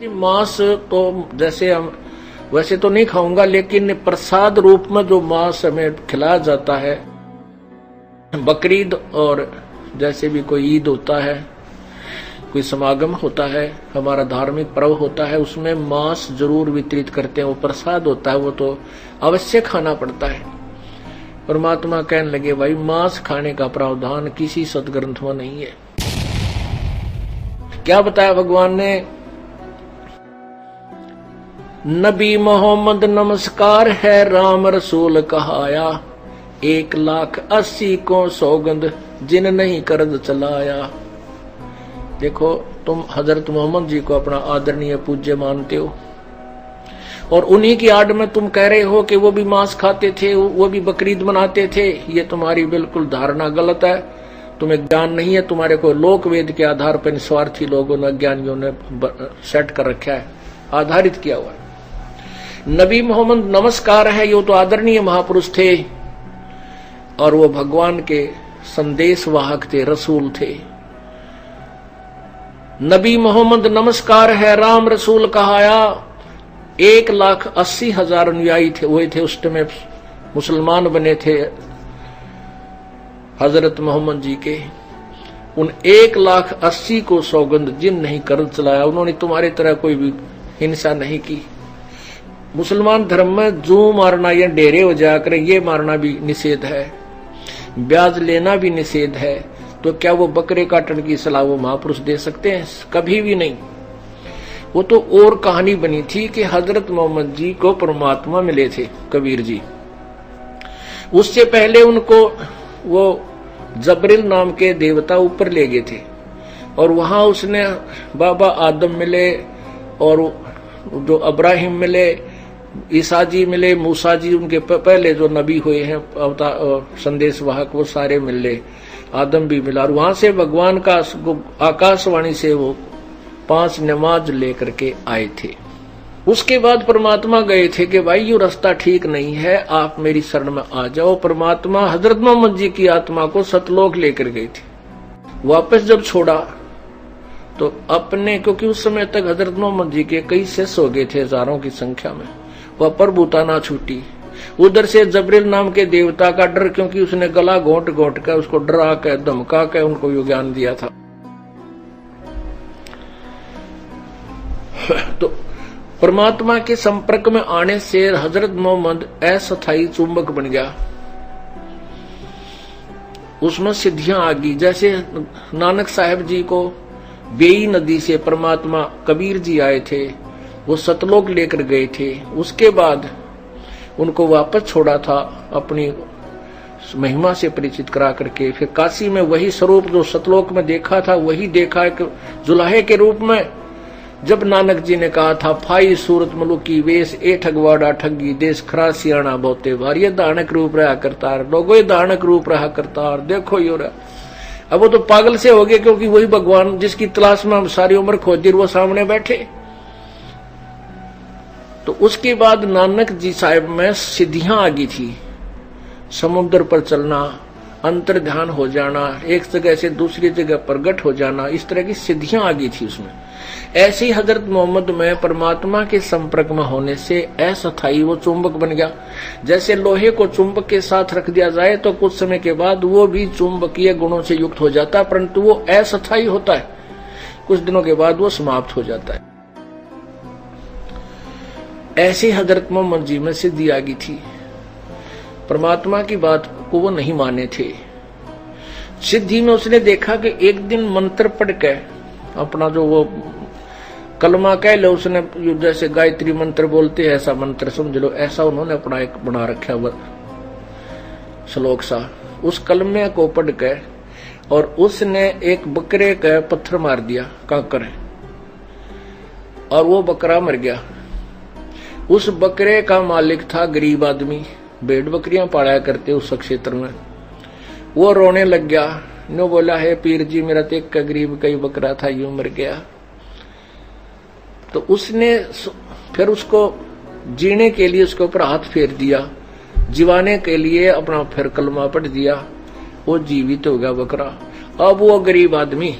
मांस तो जैसे हम वैसे तो नहीं खाऊंगा, लेकिन प्रसाद रूप में जो मांस हमें खिलाया जाता है, बकरीद और जैसे भी कोई ईद होता है, कोई समागम होता है, हमारा धार्मिक पर्व होता है, उसमें मांस जरूर वितरित करते हैं। वो प्रसाद होता है, वो तो अवश्य खाना पड़ता है। परमात्मा कहने लगे, भाई मांस खाने का प्रावधान किसी सदग्रंथ में नहीं है। क्या बताया भगवान ने? नबी मोहम्मद नमस्कार है, राम रसूल कहाया, 1,80,000 को सौगंध जिन नहीं करद चलाया। देखो, तुम हजरत मोहम्मद जी को अपना आदरणीय पूज्य मानते हो और उन्हीं की आड़ में तुम कह रहे हो कि वो भी मांस खाते थे, वो भी बकरीद मनाते थे। ये तुम्हारी बिल्कुल धारणा गलत है। तुम्हें ज्ञान नहीं है। तुम्हारे को लोक वेद के आधार पर निस्वार्थी लोगों ने, अज्ञानियों ने सेट कर रखा है, आधारित किया हुआ है। नबी मोहम्मद नमस्कार है, ये तो आदरणीय महापुरुष थे और वो भगवान के संदेश वाहक थे, रसूल थे। नबी मोहम्मद नमस्कार है, राम रसूल कहाया, 1,80,000 अनुयायी थे, हुए थे उस समय, मुसलमान बने थे हजरत मोहम्मद जी के। उन 1,80,000 को सौगंध जिन नहीं कर चलाया। उन्होंने तुम्हारी तरह कोई भी हिंसा नहीं की। मुसलमान धर्म में जू मारना या डेरे हो जाकर ये मारना भी निषेध है, ब्याज लेना भी निषेध है। तो क्या वो बकरे काटने की सलाह वो महापुरुष दे सकते हैं? कभी भी नहीं। वो तो और कहानी बनी थी कि हजरत मोहम्मद जी को परमात्मा मिले थे, कबीर जी। उससे पहले उनको वो जबरील नाम के देवता ऊपर ले गए थे और वहां उसने बाबा आदम मिले और जो अब्राहिम मिले, ईसा जी मिले, मूसा जी, उनके पहले जो नबी हुए हैं संदेश वाहक, वो सारे मिले, आदम भी मिला। और वहां से भगवान का आकाशवाणी से वो 5 नमाज लेकर के आए थे। उसके बाद परमात्मा गए थे कि भाई ये रास्ता ठीक नहीं है, आप मेरी शरण में आ जाओ। परमात्मा हजरत मोहम्मद जी की आत्मा को सतलोक लेकर गए थे। वापस जब छोड़ा तो अपने, क्योंकि उस समय तक हजरत मोहम्मद जी के कई शिष्य हो गए थे, हजारों की संख्या में, वह प्रभुता ना छूटी। उधर से जबरील नाम के देवता का डर, क्योंकि उसने गला घोंट घोंट कर उसको डरा के धमका के उनको यो ज्ञान दिया था। तो परमात्मा के संपर्क में आने से हजरत मोहम्मद अस्थायी चुंबक बन गया। उसमें सिद्धियां आ गई। जैसे नानक साहब जी को बेई नदी से परमात्मा कबीर जी आए थे, वो सतलोक लेकर गए थे। उसके बाद उनको वापस छोड़ा था, अपनी महिमा से परिचित करा करके। फिर काशी में वही स्वरूप जो सतलोक में देखा था, वही देखा एक जुलाहे के रूप में। जब नानक जी ने कहा था, फाई सूरत मलुकी वेश, ए ठगवाड़ा ठगी देश, खरा सियाणा बहुते भार, ये दानक रूप रहा करतार, लोगो दानक रूप रहा करतार, देखो यो रहा। अब वो तो पागल से हो गए, क्योंकि वही भगवान जिसकी तलाश में हम सारी उम्र खोजी, वो सामने बैठे। तो उसके बाद नानक जी साहब में सिद्धियां आ गई थी। समुद्र पर चलना, अंतर ध्यान हो जाना, एक जगह से दूसरी जगह प्रगट हो जाना, इस तरह की सिद्धियां आ गई थी उसमें। ऐसे ही हजरत मोहम्मद में परमात्मा के संपर्क में होने से अस्थायी वो चुंबक बन गया। जैसे लोहे को चुंबक के साथ रख दिया जाए तो कुछ समय के बाद वो भी चुंबकीय गुणों से युक्त हो जाता है, परंतु वो अस्थायी होता है, कुछ दिनों के बाद वो समाप्त हो जाता है। ऐसे हजरत मोहम्मद जी में सिद्धि आ गई थी। परमात्मा की बात को वो नहीं माने थे। सिद्धि में उसने देखा कि एक दिन मंत्र पढ़ के अपना जो वो कलमा कह लो, उसने जैसे गायत्री मंत्र बोलते हैं ऐसा मंत्र समझ लो, ऐसा उन्होंने अपना एक बना रखा है श्लोक सा। उस कलमे को पढ़ के और उसने एक बकरे का पत्थर मार दिया, कांकर, और वो बकरा मर गया। उस बकरे का मालिक था गरीब आदमी, भेड़ बकरियां पाला करते उस क्षेत्र में। वो रोने लग गया, नो बोला, है पीर जी, मेरा तो एक गरीब का ही बकरा था, यूं मर गया। तो उसने फिर उसको जीने के लिए उसके ऊपर हाथ फेर दिया, जीवाने के लिए अपना फिर कलमा पढ़ दिया, वो जीवित हो गया बकरा। अब वो गरीब आदमी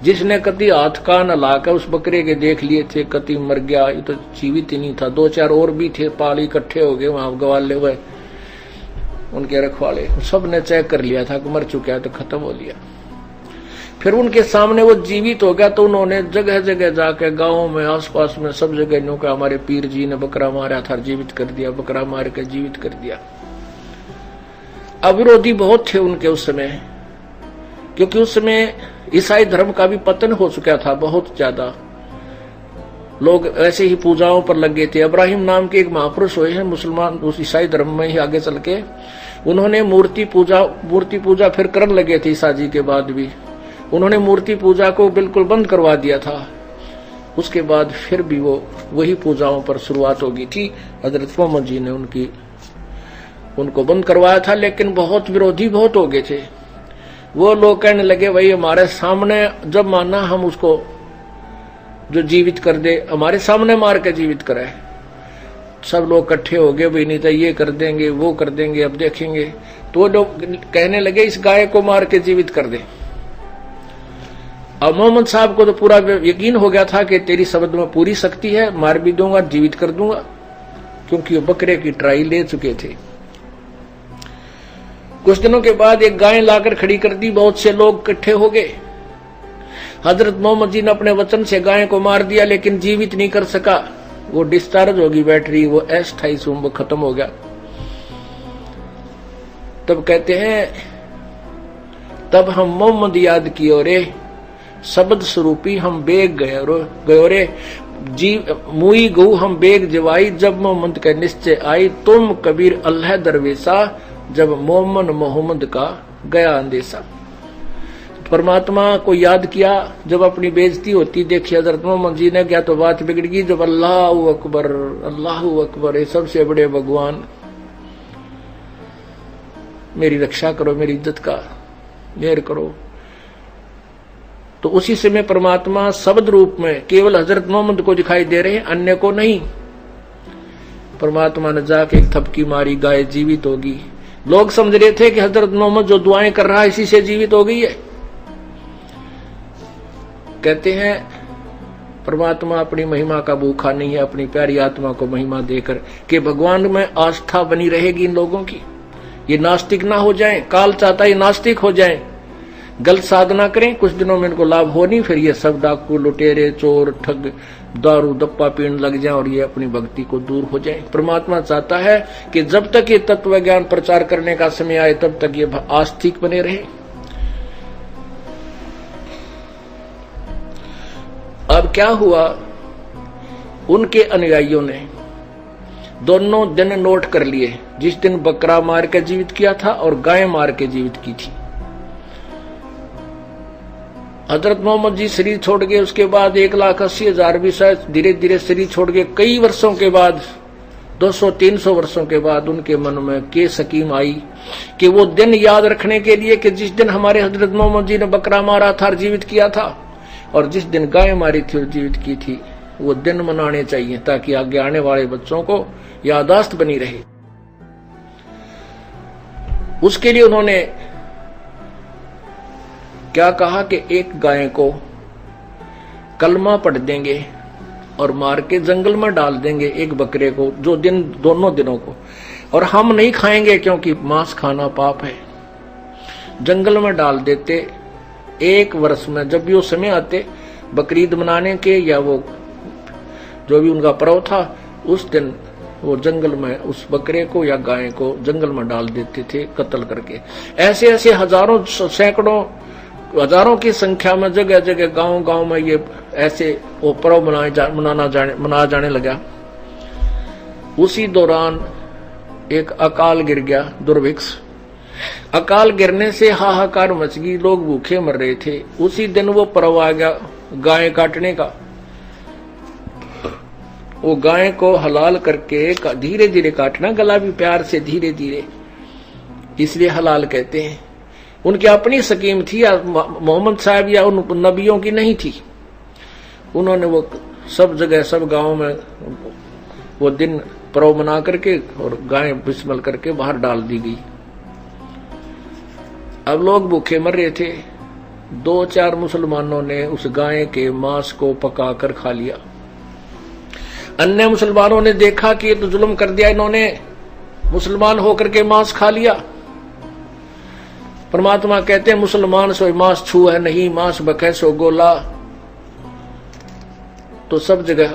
जिसने कति हाथ कान हिलाकर उस बकरे के देख लिए थे, कति मर गया, ये तो जीवित ही नहीं था। 2-4 और भी थे, पाल इकट्ठे हो गए वहां गवाले हुए, उनके रखवाले, सब ने चेक कर लिया था कि मर चुका है, तो खत्म हो लिया। फिर उनके सामने वो जीवित हो गया, तो उन्होंने जगह जगह जाके गाँव में आसपास में सब जगह न्यू का हमारे पीर जी ने बकरा मारा था, जीवित कर दिया, बकरा मार के जीवित कर दिया। अविरोधी बहुत थे उनके उस समय, क्योंकि उस समय ईसाई धर्म का भी पतन हो चुका था, बहुत ज्यादा लोग ऐसे ही पूजाओं पर लगे थे। इब्राहिम नाम के एक महापुरुष हुए हैं मुसलमान, उस ईसाई धर्म में ही आगे चल के उन्होंने मूर्ति पूजा फिर करने लगे थे। ईसा जी के बाद भी उन्होंने मूर्ति पूजा को बिल्कुल बंद करवा दिया था। उसके बाद फिर भी वो वही पूजाओं पर शुरुआत हो गई थी। हजरत मोहम्मद जी ने उनको बंद करवाया था, लेकिन बहुत विरोधी बहुत हो गए थे। वो लोग कहने लगे भाई हमारे सामने जब माना हम उसको जो जीवित कर दे, हमारे सामने मार के जीवित कराए। सब लोग इकट्ठे हो गए, भाई नहीं तो ये कर देंगे वो कर देंगे, अब देखेंगे। तो लोग कहने लगे इस गाय को मार के जीवित कर दे। अब मोहम्मद साहब को तो पूरा यकीन हो गया था कि तेरी शब्द में पूरी शक्ति है, मार भी दूंगा, जीवित कर दूंगा, क्योंकि वो बकरे की ट्राई ले चुके थे। कुछ दिनों के बाद एक गाय लाकर खड़ी कर दी, बहुत से लोग इकट्ठे हो गए। हजरत मोहम्मद जी ने अपने वचन से गाय को मार दिया, लेकिन जीवित नहीं कर सका। वो डिस्चार्ज होगी बैटरी, वो अस्थायी चुंबक खत्म हो गया। तब कहते हैं तब हम मोहम्मद याद कियो रे, शब्द स्वरूपी हम बेग गयो रे, मुई गऊ हम बेग जवाई, जब मोहम्मद का निश्चय आई, तुम कबीर अल्लाह दरवेशा, जब मोहम्मद का गया अंदेशा। परमात्मा को याद किया, जब अपनी बेइज्जती होती देखी हजरत मोहम्मद जी ने, क्या तो बात बिगड़ गई। जब अल्लाहू अकबर, ये सबसे बड़े भगवान, मेरी रक्षा करो, मेरी इज्जत का मेहर करो। तो उसी समय परमात्मा शब्द रूप में केवल हजरत मोहम्मद को दिखाई दे रहे हैं, अन्य को नहीं। परमात्मा ने जाके एक थपकी मारी, गाय जीवित होगी। लोग समझ रहे थे कि हजरत मोहम्मद जो दुआएं कर रहा है इसी से जीवित हो गई है। कहते हैं परमात्मा अपनी महिमा का भूखा नहीं है, अपनी प्यारी आत्मा को महिमा देकर कि भगवान में आस्था बनी रहेगी इन लोगों की, ये नास्तिक ना हो जाएं। काल चाहता है नास्तिक हो जाएं, गलत साधना करें, कुछ दिनों में इनको लाभ हो नहीं, फिर ये सब डाकू लुटेरे चोर ठग दारू दप्पा पीने लग जाएं और ये अपनी भक्ति को दूर हो जाएं। परमात्मा चाहता है कि जब तक ये तत्व ज्ञान प्रचार करने का समय आए तब तक ये आस्तिक बने रहे। अब क्या हुआ, उनके अनुयायियों ने दोनों दिन नोट कर लिए, जिस दिन बकरा मार के जीवित किया था और गाय मार के जीवित की थी। हजरत मोहम्मद जी शरीर छोड़ गए, उसके बाद 1,80,000 भी शायद धीरे धीरे शरीर छोड़ गए। कई वर्षों के बाद, 200-300 वर्षों के बाद उनके मन में के सकीम आई कि वो दिन याद रखने के लिए कि जिस दिन हमारे हजरत मोहम्मद जी ने बकरा मारा था और जीवित किया था, और जिस दिन गाय मारी थी और जीवित की थी, वो दिन मनाने चाहिए ताकि आगे आने वाले बच्चों को याददाश्त बनी रहे। उसके लिए उन्होंने क्या कहा कि एक गाय को कलमा पढ़ देंगे और मार के जंगल में डाल देंगे, एक बकरे को जो दिन दोनों दिनों को, और हम नहीं खाएंगे क्योंकि मांस खाना पाप है। जंगल में डाल देते, 1 वर्ष में जब भी वो समय आते बकरीद मनाने के या वो जो भी उनका पर्व था, उस दिन वो जंगल में उस बकरे को या गाय को जंगल में डाल देते थे कत्ल करके। ऐसे ऐसे हजारों सैकड़ों हजारों की संख्या में जगह जगह गांव गांव में ये ऐसे वो पर्व मनाया जाने लगा। उसी दौरान एक अकाल गिर गया, दुर्भिक्ष। अकाल गिरने से हाहाकार मच गई, लोग भूखे मर रहे थे। उसी दिन वो पर्व आ गया गाय काटने का। वो गाय को हलाल करके धीरे धीरे काटना, गला भी प्यार से धीरे धीरे, इसलिए हलाल कहते हैं। उनकी अपनी स्कीम थी, या मोहम्मद साहब या उन नबियों की नहीं थी। उन्होंने वो सब जगह सब गांव में वो दिन पर्व मना करके और गाय बिस्मिल करके बाहर डाल दी गई। अब लोग भूखे मर रहे थे, 2-4 मुसलमानों ने उस गाय के मांस को पकाकर खा लिया। अन्य मुसलमानों ने देखा कि ये तो जुल्म कर दिया, इन्होंने मुसलमान होकर के मांस खा लिया। परमात्मा कहते हैं मुसलमान सो मांस छू है नहीं, मांस बखे सो गोला। तो सब जगह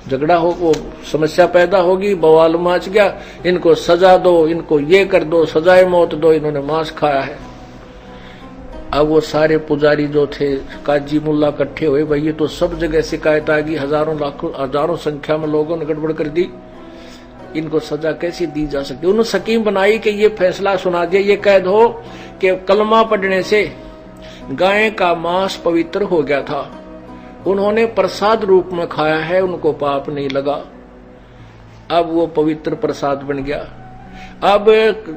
झगड़ा हो, वो समस्या पैदा होगी, बवाल मच गया, इनको सजा दो, इनको ये कर दो, सजाए मौत दो, इन्होंने मांस खाया है। अब वो सारे पुजारी जो थे, काजी मुल्ला इकट्ठे हुए, भाई ये तो सब जगह शिकायत आ गई, हजारों लाखों हजारों संख्या में लोगों ने गड़बड़ कर दी, इनको सजा कैसे दी जा सकती। उन्होंने स्कीम बनाई कि ये फैसला सुना दिया, ये कैद हो कि कलमा पढ़ने से गाय का मांस पवित्र हो गया था, उन्होंने प्रसाद रूप में खाया है, उनको पाप नहीं लगा। अब वो पवित्र प्रसाद बन गया। अब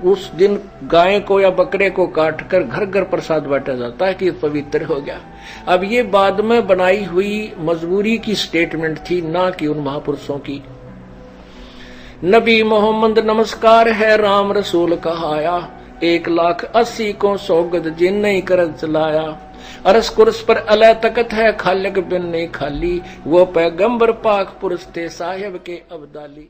उस दिन गाय को या बकरे को काटकर घर घर प्रसाद बांटा जाता है कि पवित्र हो गया। अब ये बाद में बनाई हुई मजबूरी की स्टेटमेंट थी, ना कि उन महापुरुषों की। नबी मोहम्मद नमस्कार है, राम रसूल कहाया, 1,80,000 को सौगत जिन नहीं कर चलाया। अरस कुर्स पर अला तकत है, खालिक बिन नहीं खाली, वो पैगंबर पाक पुरुष थे साहिब के अब्दाली।